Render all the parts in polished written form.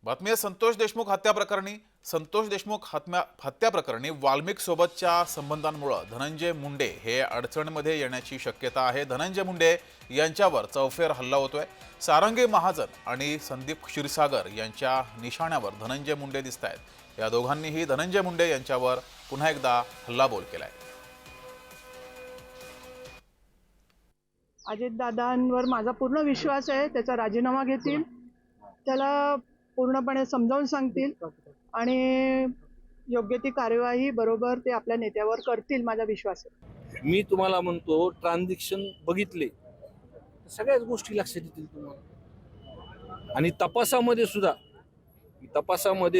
बातमी आहे संतोष देशमुख हत्या प्रकरणी। संतोष देशमुख हत्या प्रकरणी वाल्मिक सोबतच्या संबंधांमुळे धनंजय मुंडे हे अडचणीमध्ये येण्याची शक्यता आहे। धनंजय मुंडे यांच्यावर चौफेर हल्ला होतोय। सारंगी महाजन आणि संदीप क्षीरसागर यांच्या निशाण्यावर धनंजय मुंडे दिसतायत। या दोघांनीही धनंजय मुंडे यांच्यावर पुन्हा एकदा हल्लाबोल केलाय। अजितदादांवर माझा पूर्ण विश्वास आहे। त्याचा राजीनामा घेतील, त्याला पूर्णपणे समजावून सांगतील आणि योग्य ती कार्यवाही बरोबर ते आपल्या नेत्यावर करतील, माझा विश्वास आहे। मी तुम्हाला म्हणतो ट्रान्झॅक्शन बघितले सगळ्याच गोष्टी लक्षात येतील तुम्हाला। आणि तपासामध्ये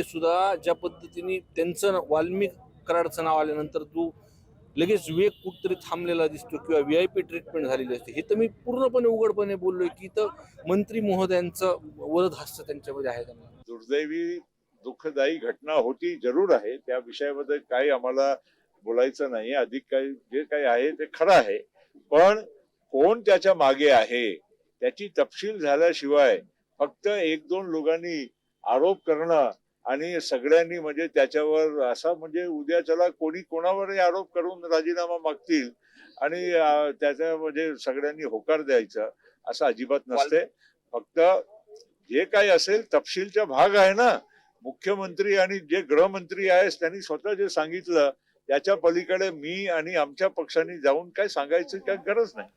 सुद्धा ज्या पद्धतीने त्यांचं वाल्मिक कराडचं नाव आल्यानंतर जो लगेच वेग कुठतरी थांबलेला दिसतो किंवा VIP ट्रीटमेंट झालेली असते, हे तर मी पूर्णपणे उघडपणे बोललोय की तर मंत्री महोदयांचं वरद हस्त त्यांच्यामध्ये आहे। त्यांना दुर्दैवी दुःखदायी घटना होती जरूर आहे, त्या विषयाबद्दल काही आम्हाला बोलायचं नाही। अधिक काही जे काही आहे ते खरं आहे, पण कोण त्याच्या मागे आहे त्याची तपशील झाल्याशिवाय फक्त एक दोन लोकांनी आरोप करणं आणि सगळ्यांनी म्हणजे त्याच्यावर असा म्हणजे उद्या चला कोणी कोणावरही आरोप करून राजीनामा मागतील आणि त्याच्या म्हणजे सगळ्यांनी होकार द्यायचं असं अजिबात नसते। फक्त जे काही असेल तपशीलचा भाग आहे ना, मुख्यमंत्री आणि जे गृहमंत्री आहेत त्यांनी स्वतः जे सांगितलं त्याच्या पलीकडे मी आणि आमच्या पक्षाने जाऊन काय सांगायचं काय गरज नाही।